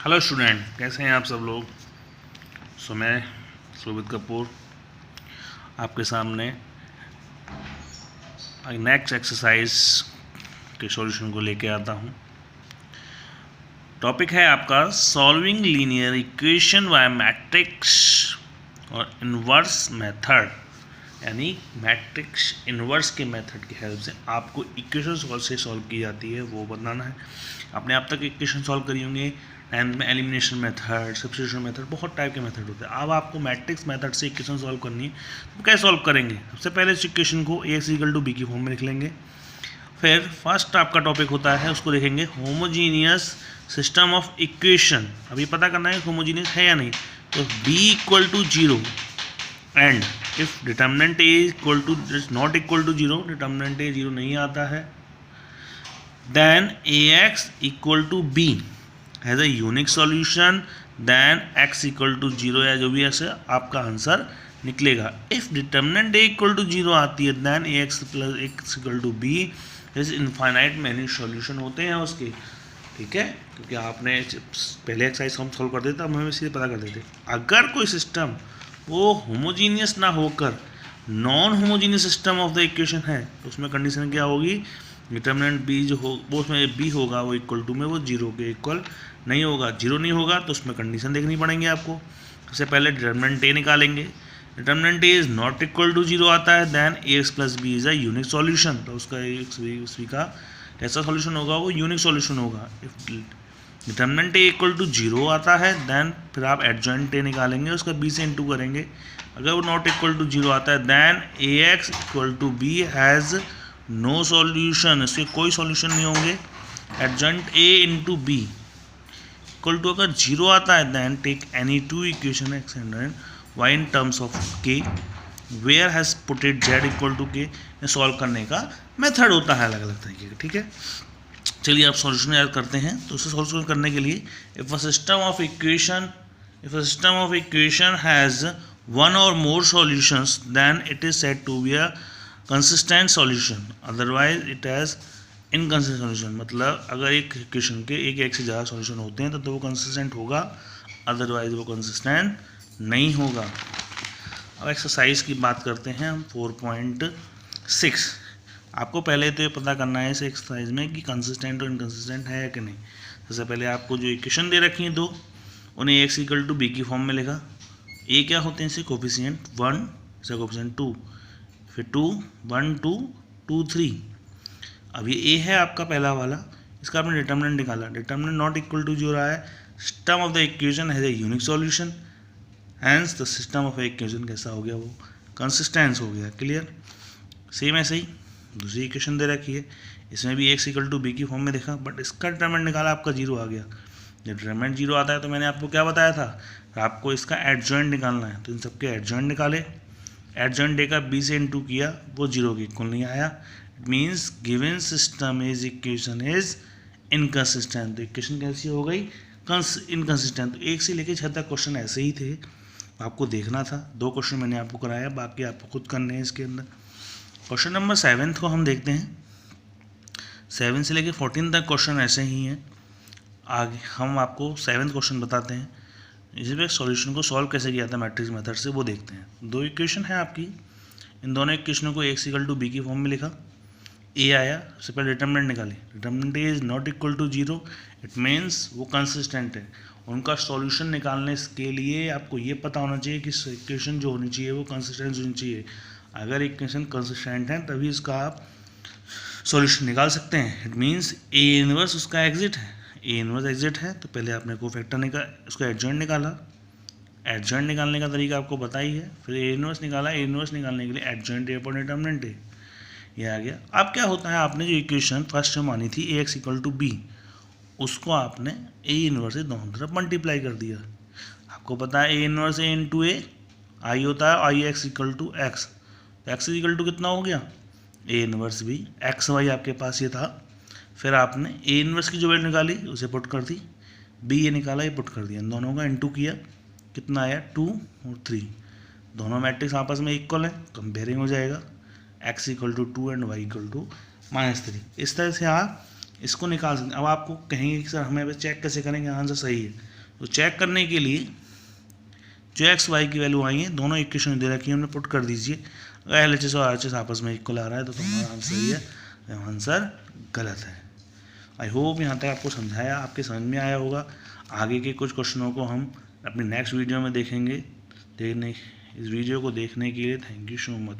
Hello student, कैसे हैं आप सब लोग। मैं शोभित कपूर आपके सामने नेक्स्ट एक्सरसाइज के सॉल्यूशन को लेके आता हूं। टॉपिक है आपका solving linear equation by matrix और इन्वर्स मेथड, यानी मैट्रिक्स इन्वर्स के मेथड की हेल्प से आपको इक्वेशन से सॉल्व की जाती है वो बताना है। आपने अब तक इक्वेशन सॉल्व करी होंगे, एंड में एलिमिनेशन मेथड, सब्स्टिट्यूशन मेथड, बहुत टाइप के मेथड होते हैं। अब आपको मैट्रिक्स मेथड से इक्वेशन सॉल्व करनी है, तो कैसे सॉल्व करेंगे। सबसे पहले इस इक्वेशन को Ax = b की फॉर्म में लिख लेंगे। फिर फर्स्ट आपका टॉपिक होता है, उसको देखेंगे होमोजीनियस सिस्टम ऑफ इक्वेशन। अभी पता करना है होमोजीनियस है या नहीं। तो b = 0 and if determinant a not equal to 0, determinant a 0 नहीं आता है, then Ax = b has a unique solution, then x = 0 या जो भी ऐसे आपका आंसर निकलेगा। इफ डिटर्मिनेंट a = 0 आती है, then Ax + x = b is infinite many solution होते हैं उसके। ठीक है, क्योंकि आपने पहले एक्सरसाइज हम सॉल्व कर देते, अब हमें सीधे पता कर देते अगर कोई सिस्टम वो होमोजीनियस ना होकर non homogeneous system of the equation है, तो उसमें कंडीशन क्या होगी, डिटर्मिनेंट b जो हो वो उसमें b होगा वो = में वो 0 के इक्वल नहीं होगा। 0 नहीं होगा तो उसमें कंडीशन देखनी पड़ेंगे आपको। सबसे पहले डिटर्मिनेंट a निकालेंगे। Determinant a is not equal to 0 आता है, then Ax + b is a unique solution. तो उसका Ax का कैसा सॉल्यूशन होगा, वो यूनिक सॉल्यूशन होगा। इफ डिटर्मिनेंट a = 0 आता है, देन फिर आप एडजॉइंट a निकालेंगे, उसका b से इंटू करेंगे। अगर वो नॉट इक्वल टू 0 आता है, then Ax = b has no solution, इसके कोई सॉल्यूशन नहीं होंगे। Adjoint a × b equal to अगर 0 आता है, then take any two equation x and y in terms of k where has put it z = k। Solve करने का method होता है अलग अलग तरीके का। ठीक है, चलिए आप सॉल्यूशन याद करते हैं। तो उसे सॉल्व करने के लिए if a system of equation has one or more solutions, then it is said to be a consistent solution, otherwise it has inconsistent solution। मतलब अगर एक इक्वेशन के एक से ज़्यादा सॉल्यूशन होते हैं तो वो कंसिस्टेंट होगा, अदरवाइज वो कंसिस्टेंट नहीं होगा। अब एक्सरसाइज की बात करते हैं हम 4.6। आपको पहले तो ये पता करना है इस एक्सरसाइज में कि कंसिस्टेंट और इनकंसिस्टेंट है कि नहीं। सबसे पहले आपको जो इक्वेशन दे रखी हैं दो, उन्हें Ax = b की फॉर्म में लिखा। ए क्या होते हैं इसके कोफिशिएंट 1, इसका कोफिशिएंट 2, फिर 2 1 2 2 3। अब ये ए है आपका पहला वाला, इसका आपने डिटर्मिनेंट निकाला। डिटर्मिनेंट नॉट इक्वल टू 0 है, system of the equation has a unique solution, hence the system of equation कैसा हो गया, वो कंसिस्टेंस हो गया। क्लियर। सेम ऐसे ही दूसरी इक्वेशन दे रखी है, इसमें भी Ax = b की फॉर्म में देखा, बट इसका डिटर्मिनेंट निकाला, आपका 0 आ गया। जब डिटर्मिनेंट 0 आता है तो मैंने आपको क्या बताया था, आपको इसका एडजॉइंट निकालना है। तो इन सबके एडजॉइंट निकाले, एडजॉइंट a का b से इंटू किया, वो 0 के इक्वल नहीं आया। It means given system is equation is inconsistent. तो इक्वेशन कैसी हो गई, इनकन्सिस्टेंट। तो 1 से लेकर 6 तक क्वेश्चन ऐसे ही थे, आपको देखना था। 2 क्वेश्चन मैंने आपको कराया, बाकी आपको खुद करने हैं इसके अंदर। क्वेश्चन नंबर 7 को हम देखते हैं। 7 से लेकर 14 तक क्वेश्चन ऐसे ही हैं। आगे हम आपको 7th क्वेश्चन बताते हैं, इसी पे सॉल्यूशन को सॉल्व कैसे किया था मैट्रिक्स मेथड से, वो देखते हैं। 2 इक्वेशन है आपकी, इन दोनों इक्वेशनों को Ax = b की फॉर्म में लिखा। a आया, सबसे पहले डिटर्मिनेंट निकाली। Determinant a is not equal to 0, it means वो कंसिस्टेंट है। उनका सॉल्यूशन निकालने के लिए आपको ये पता होना चाहिए कि इक्वेशन जो होनी चाहिए वो कंसिस्टेंट होनी चाहिए। अगर इक्वेशन कंसिस्टेंट है तभी उसका आप सॉल्यूशन निकाल सकते हैं। इट मीन्स a इनवर्स उसका एग्जिट है, ए इनवर्स एग्जिट है। तो पहले आपने कोफैक्टर उसका एडजॉइंट निकाला। एडजॉइंट निकालने का तरीका आपको पता ही है। फिर ए इनवर्स निकाला। ए इनवर्स निकालने के लिए एडजॉइंट ए अपॉन डिटर्मिनेंट ए, ये आ गया। अब क्या होता है, आपने जो इक्वेशन फर्स्ट में मानी थी Ax = b, उसको आपने ए इनवर्स से दोनों तरफ मल्टीप्लाई कर दिया। आपको पता है ए इनवर्स ए इंटू ए आई होता है, आई एक्स = x। एक्स = कितना हो गया, ए इनवर्स भी एक्स वाई आपके पास ये था। फिर आपने ए इनवर्स की जो वैल्यू निकाली उसे पुट कर दी, बी ये निकाला ये पुट कर दिया, इन दोनों का इंटू किया, कितना आया 2 और 3। दोनों मैट्रिक्स आपस में इक्वल है, कंपेयरिंग हो जाएगा, x = 2 एंड y = -3। इस तरह से आप इसको निकाल सकते। अब आपको कहेंगे कि सर हमें अभी चेक कैसे करेंगे आंसर सही है, तो चेक करने के लिए जो एक्स वाई की वैल्यू आई है दोनों इक्वेशन दे रखी है हमने पुट कर दीजिए। अगर एल एच एस और आर एच एस आपस में इक्वल आ रहा है तो तुम्हारा आंसर सही है, आंसर गलत है। आई होप यहाँ तक आपको समझाया, आपके समझ में आया होगा। आगे के कुछ क्वेश्चनों को हम अपने नेक्स्ट वीडियो में देखेंगे। इस वीडियो को देखने के लिए थैंक यू सो मच।